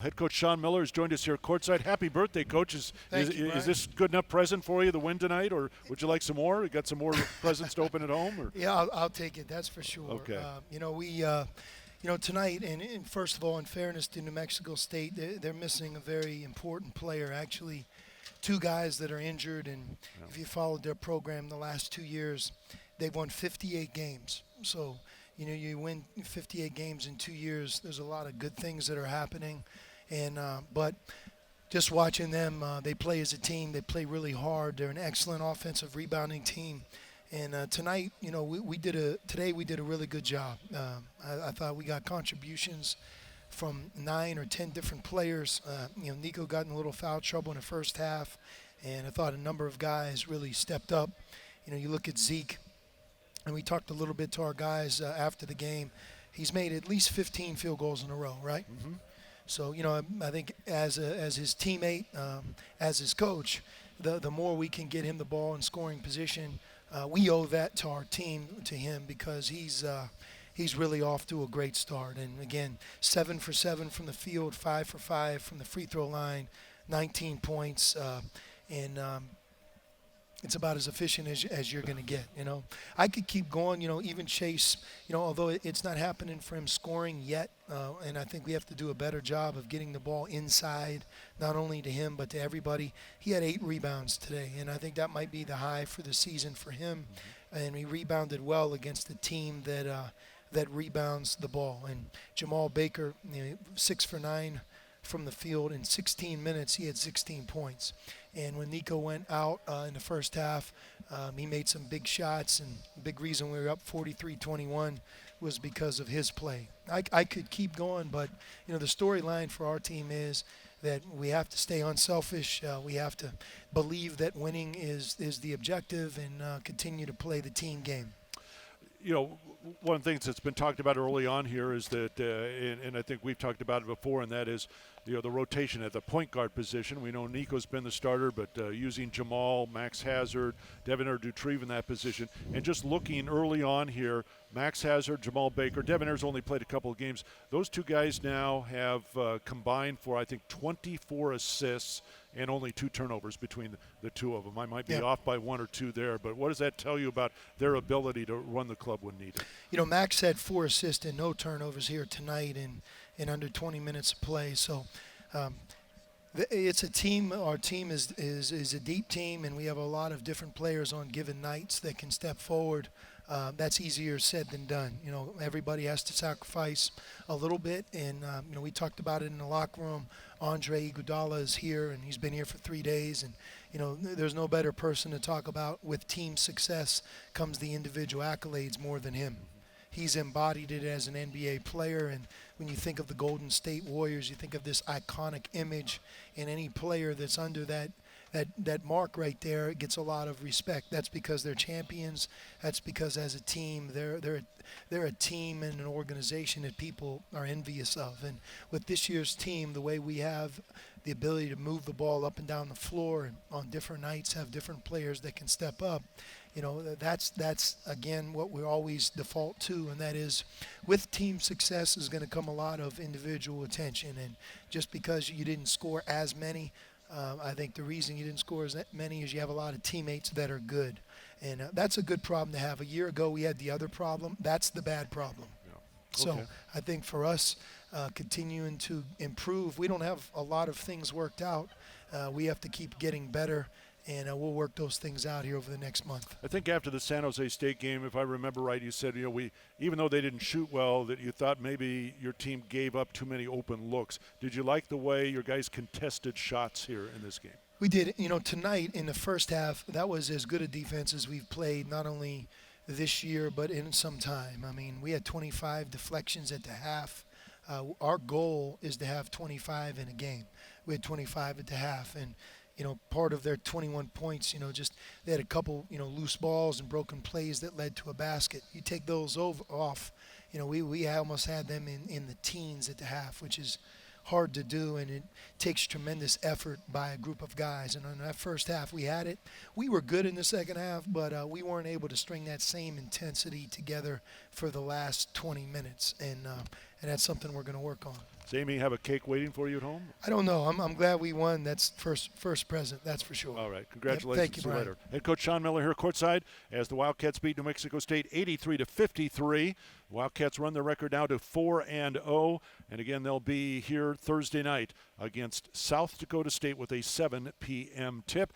Head coach Sean Miller has joined us here courtside. Happy birthday, Coach. Thank you, Is this good enough present for you, the win tonight, or would you like some more? You got some more presents to open at home? Or? Yeah, I'll take it. That's for sure. Okay. Tonight, and first of all, in fairness to New Mexico State, they're missing a very important player. Actually, two guys that are injured, and if you followed their program the last 2 years, they've won 58 games. So, you win 58 games in 2 years. There's a lot of good things that are happening. But just watching them, they play as a team. They play really hard. They're an excellent offensive rebounding team. And tonight, we did a really good job. I thought we got contributions from 9 or 10 different players. Nico got in a little foul trouble in the first half, and I thought a number of guys really stepped up. You look at Zeke, and we talked a little bit to our guys after the game. He's made at least 15 field goals in a row, right? Mm-hmm. So, I think as his teammate, as his coach, the more we can get him the ball in scoring position, we owe that to our team, to him, because he's really off to a great start. And again, 7 for 7 from the field, 5 for 5 from the free throw line, 19 points, and it's about as efficient as you're going to get. I could keep going. Even Chase, although it's not happening for him scoring yet, and I think we have to do a better job of getting the ball inside, not only to him but to everybody. He had 8 rebounds today, and I think that might be the high for the season for him. And he rebounded well against a team that rebounds the ball. And Jamal Baker, 6 for 9 from the field. In 16 minutes, he had 16 points. And when Nico went out in the first half, he made some big shots, and the big reason we were up 43-21 was because of his play. I could keep going, but the storyline for our team is that we have to stay unselfish. We have to believe that winning is the objective, and continue to play the team game. One of the things that's been talked about early on here is that, and I think we've talked about it before, and that is the rotation at the point guard position. We know Nico's been the starter, but using Jamal, Max Hazard, Devin Dutrieve in that position, and just looking early on here, Max Hazard, Jamal Baker, Devin only played a couple of games. Those two guys now have combined for, I think, 24 assists and only 2 turnovers between the two of them. I might be off by 1 or 2 there, but what does that tell you about their ability to run the club when needed? Max had 4 assists and no turnovers here tonight in under 20 minutes of play. So it's a team. Our team is a deep team, and we have a lot of different players on given nights that can step forward. That's easier said than done. Everybody has to sacrifice a little bit, and we talked about it in the locker room. Andre Iguodala is here, and he's been here for 3 days, and there's no better person to talk about with team success comes the individual accolades more than him. He's embodied it as an NBA player, and when you think of the Golden State Warriors, you think of this iconic image, and any player that's under that mark right there gets a lot of respect. That's because they're champions. That's because as a team, they're a team and an organization that people are envious of. And with this year's team, the way we have the ability to move the ball up and down the floor, and on different nights have different players that can step up, that's again what we always default to, and that is with team success is going to come a lot of individual attention. And just because you didn't score as many, I think the reason you didn't score as many is you have a lot of teammates that are good. And that's a good problem to have. A year ago we had the other problem. That's the bad problem. Yeah. Okay. So I think for us, continuing to improve, we don't have a lot of things worked out. We have to keep getting better, and we'll work those things out here over the next month. I think after the San Jose State game, if I remember right, you said, even though they didn't shoot well, that you thought maybe your team gave up too many open looks. Did you like the way your guys contested shots here in this game? We did. Tonight in the first half, that was as good a defense as we've played, not only this year but in some time. I mean, we had 25 deflections at the half. Our goal is to have 25 in a game. We had 25 at the half, and part of their 21 points, just they had a couple, loose balls and broken plays that led to a basket. You take those off, we almost had them in the teens at the half, which is hard to do, and it takes tremendous effort by a group of guys. And in that first half, we had it. We were good in the second half, but we weren't able to string that same intensity together for the last 20 minutes. And and that's something we're going to work on. Does Amy have a cake waiting for you at home? I don't know. I'm glad we won. That's first present, that's for sure. All right. Congratulations. Yep, thank you, See Brian. later. Head coach Sean Miller here courtside as the Wildcats beat New Mexico State 83-53. Wildcats run their record now to 4-0. And again, they'll be here Thursday night against South Dakota State with a 7 p.m. tip.